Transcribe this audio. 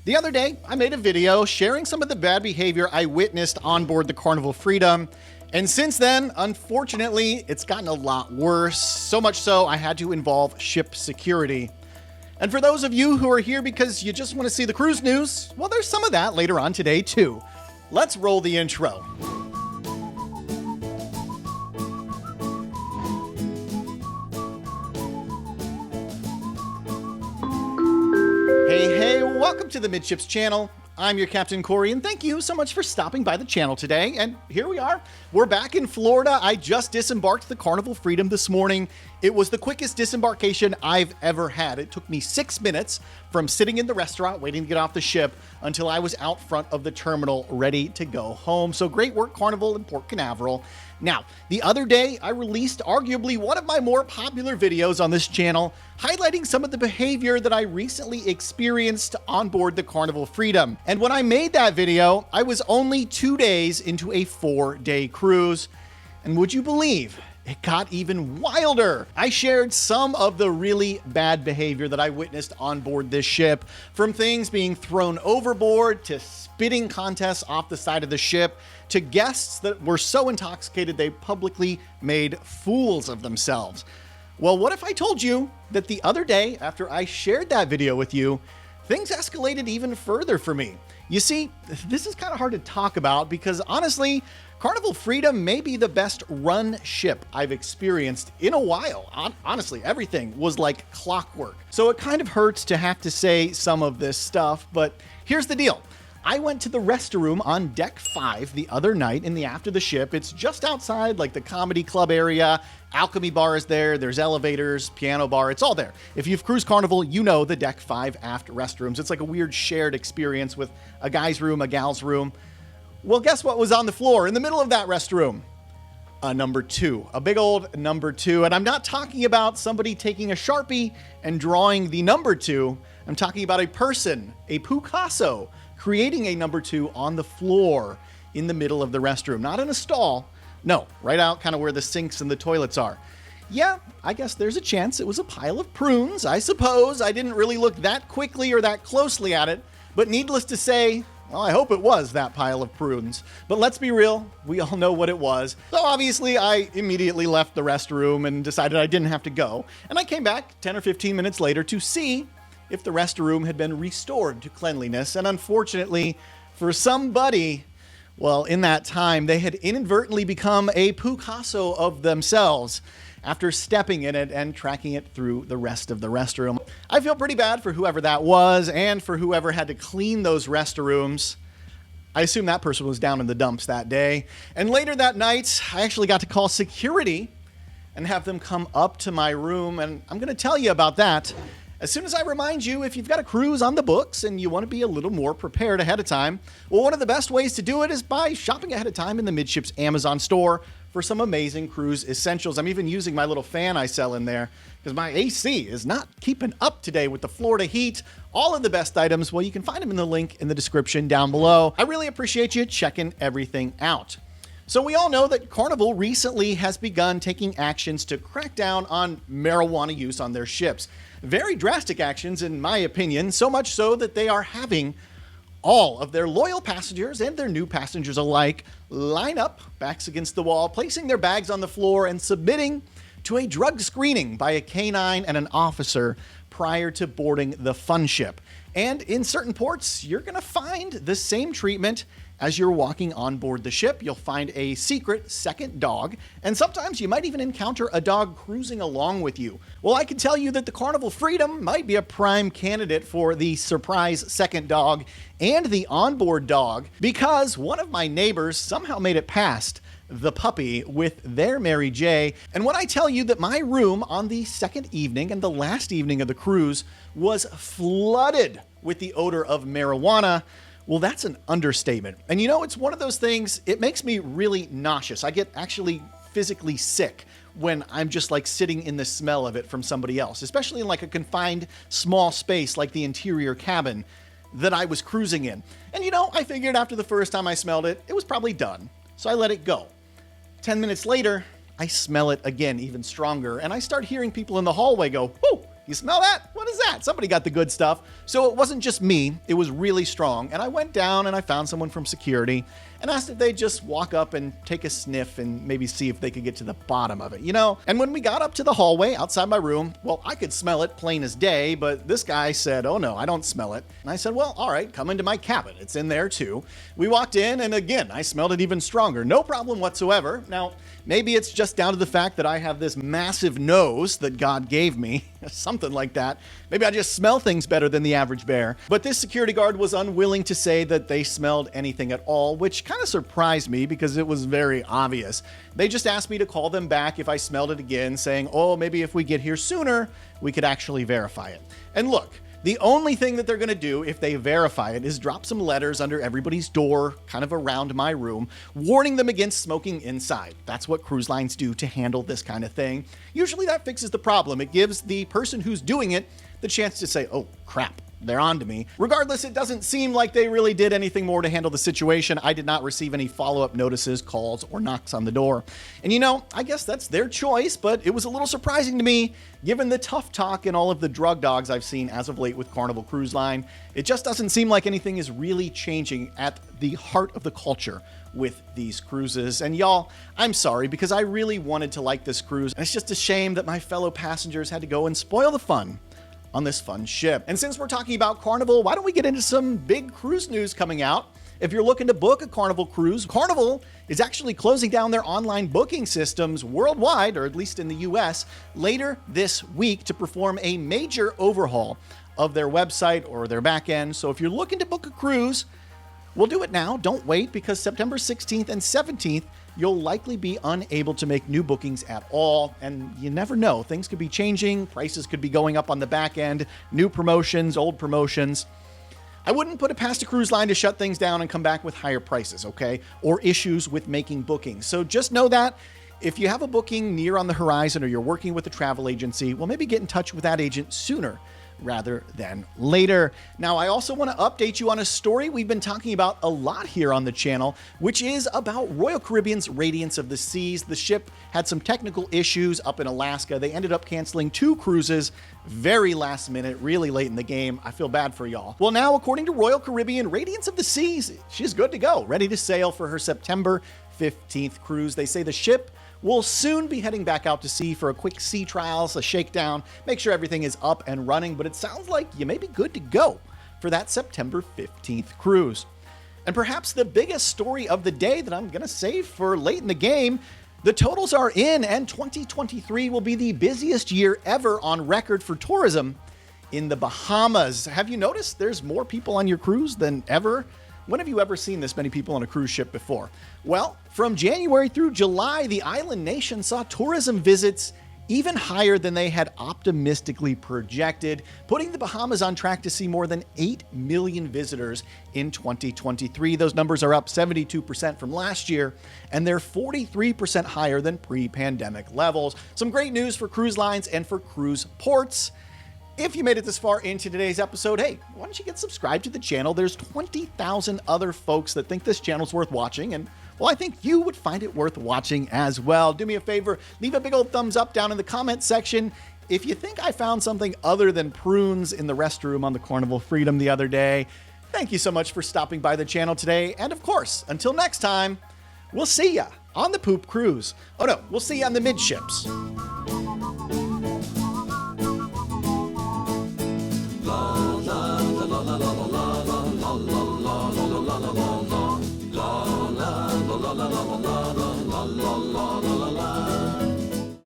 The other day, I made a video sharing some of the bad behavior I witnessed on board the Carnival Freedom. And since then, unfortunately, it's gotten a lot worse. So much so, I had to involve ship security. And for those of you who are here because you just want to see the cruise news, well, there's some of that later on today too. Let's roll the intro. Hey, welcome to the Midships channel. I'm your Captain Corey, and thank you so much for stopping by the channel today. And here we are. We're back in Florida. I just disembarked the Carnival Freedom this morning. It was the quickest disembarkation I've ever had. It took me 6 minutes from sitting in the restaurant waiting to get off the ship until I was out front of the terminal ready to go home. So great work, Carnival and Port Canaveral. Now, the other day, I released arguably one of my more popular videos on this channel, highlighting some of the behavior that I recently experienced on board the Carnival Freedom. And when I made that video, I was only 2 days into a 4-day cruise. And would you believe, it got even wilder. I shared some of the really bad behavior that I witnessed on board this ship, from things being thrown overboard to spitting contests off the side of the ship, to guests that were so intoxicated they publicly made fools of themselves. Well, what if I told you that the other day, after I shared that video with you, things escalated even further for me? You see, this is kind of hard to talk about because honestly, Carnival Freedom may be the best run ship I've experienced in a while. Honestly, everything was like clockwork. So it kind of hurts to have to say some of this stuff, but here's the deal. I went to the restroom on deck 5 the other night in the aft of the ship. It's just outside like the comedy club area. Alchemy bar is there. There's elevators, piano bar. It's all there. If you've cruised Carnival, you know the deck 5 aft restrooms. It's like a weird shared experience with a guy's room, a gal's room. Well, guess what was on the floor in the middle of that restroom? A number 2, a big old number 2. And I'm not talking about somebody taking a Sharpie and drawing the number 2. I'm talking about a person, a Picasso, creating a number 2 on the floor in the middle of the restroom. Not in a stall. No, right out kind of where the sinks and the toilets are. Yeah, I guess there's a chance it was a pile of prunes. I suppose I didn't really look that quickly or that closely at it. But needless to say, well, I hope it was that pile of prunes. But let's be real, we all know what it was. So obviously, I immediately left the restroom and decided I didn't have to go. And I came back 10 or 15 minutes later to see if the restroom had been restored to cleanliness. And unfortunately, for somebody, well, in that time, they had inadvertently become a Picasso of themselves after stepping in it and tracking it through the rest of the restroom. I feel pretty bad for whoever that was and for whoever had to clean those restrooms. I assume that person was down in the dumps that day. And later that night, I actually got to call security and have them come up to my room. And I'm going to tell you about that as soon as I remind you, if you've got a cruise on the books and you want to be a little more prepared ahead of time, well, one of the best ways to do it is by shopping ahead of time in the Midships Amazon store for some amazing cruise essentials. I'm even using my little fan I sell in there because my AC is not keeping up today with the Florida heat. All of the best items, well, you can find them in the link in the description down below. I really appreciate you checking everything out. So we all know that Carnival recently has begun taking actions to crack down on marijuana use on their ships. Very drastic actions, in my opinion, so much so that they are having all of their loyal passengers and their new passengers alike line up, backs against the wall, placing their bags on the floor and submitting to a drug screening by a canine and an officer prior to boarding the fun ship. And in certain ports, you're going to find the same treatment as you're walking on board the ship. You'll find a secret second dog, and sometimes you might even encounter a dog cruising along with you. Well, I can tell you that the Carnival Freedom might be a prime candidate for the surprise second dog and the onboard dog because one of my neighbors somehow made it past the puppy with their Mary J. And when I tell you that my room on the second evening and the last evening of the cruise was flooded with the odor of marijuana, well, that's an understatement. And you know, it's one of those things, it makes me really nauseous. I get actually physically sick when I'm just like sitting in the smell of it from somebody else, especially in like a confined small space like the interior cabin that I was cruising in. And you know, I figured after the first time I smelled it, it was probably done. So I let it go. 10 minutes later, I smell it again, even stronger. And I start hearing people in the hallway go, "Whoa, you smell that? What what is that? Somebody got the good stuff. So it wasn't just me, it was really strong. And I went down and I found someone from security and asked if they'd just walk up and take a sniff and maybe see if they could get to the bottom of it, you know? And when we got up to the hallway outside my room, well, I could smell it plain as day, but this guy said, oh no, I don't smell it. And I said, well, all right, come into my cabin. It's in there too. We walked in and again, I smelled it even stronger. No problem whatsoever. Now, maybe it's just down to the fact that I have this massive nose that God gave me, something like that. Maybe I just smell things better than the average bear. But this security guard was unwilling to say that they smelled anything at all, which kind of surprised me because it was very obvious. They just asked me to call them back if I smelled it again, saying, oh, maybe if we get here sooner, we could actually verify it. And look, the only thing that they're going to do if they verify it is drop some letters under everybody's door, kind of around my room, warning them against smoking inside. That's what cruise lines do to handle this kind of thing. Usually that fixes the problem. It gives the person who's doing it the chance to say, oh, crap. They're on to me. Regardless, it doesn't seem like they really did anything more to handle the situation. I did not receive any follow-up notices, calls, or knocks on the door. And you know, I guess that's their choice, but it was a little surprising to me, given the tough talk and all of the drug dogs I've seen as of late with Carnival Cruise Line. It just doesn't seem like anything is really changing at the heart of the culture with these cruises. And y'all, I'm sorry because I really wanted to like this cruise. And it's just a shame that my fellow passengers had to go and spoil the fun on this fun ship. And since we're talking about Carnival, why don't we get into some big cruise news coming out? If you're looking to book a Carnival cruise, Carnival is actually closing down their online booking systems worldwide, or at least in the US, later this week to perform a major overhaul of their website or their back end. So if you're looking to book a cruise, we'll do it now. Don't wait, because September 16th and 17th, you'll likely be unable to make new bookings at all. And you never know, things could be changing, prices could be going up on the back end, new promotions, old promotions. I wouldn't put it past a cruise line to shut things down and come back with higher prices, okay? Or issues with making bookings. So just know that if you have a booking near on the horizon or you're working with a travel agency, well, maybe get in touch with that agent sooner rather than later. Now, I also want to update you on a story we've been talking about a lot here on the channel, which is about Royal Caribbean's Radiance of the Seas. The ship had some technical issues up in Alaska. They ended up canceling 2 cruises very last minute, really late in the game. I feel bad for y'all. Well, now, according to Royal Caribbean, Radiance of the Seas, she's good to go, ready to sail for her September 15th cruise. They say the ship will soon be heading back out to sea for a quick sea trials, a shakedown, make sure everything is up and running, but it sounds like you may be good to go for that September 15th cruise. And perhaps the biggest story of the day that I'm going to save for late in the game, the totals are in, and 2023 will be the busiest year ever on record for tourism in the Bahamas. Have you noticed there's more people on your cruise than ever? When have you ever seen this many people on a cruise ship before? Well, from January through July, the island nation saw tourism visits even higher than they had optimistically projected, putting the Bahamas on track to see more than 8 million visitors in 2023. Those numbers are up 72% from last year, and they're 43% higher than pre-pandemic levels. Some great news for cruise lines and for cruise ports. If you made it this far into today's episode, hey, why don't you get subscribed to the channel? There's 20,000 other folks that think this channel's worth watching, and well, I think you would find it worth watching as well. Do me a favor, leave a big old thumbs up down in the comment section if you think I found something other than prunes in the restroom on the Carnival Freedom the other day. Thank you so much for stopping by the channel today, and of course, until next time, we'll see ya on the Poop Cruise. Oh no, we'll see ya on the Midships. La la la la la la la la la la la la la la la la la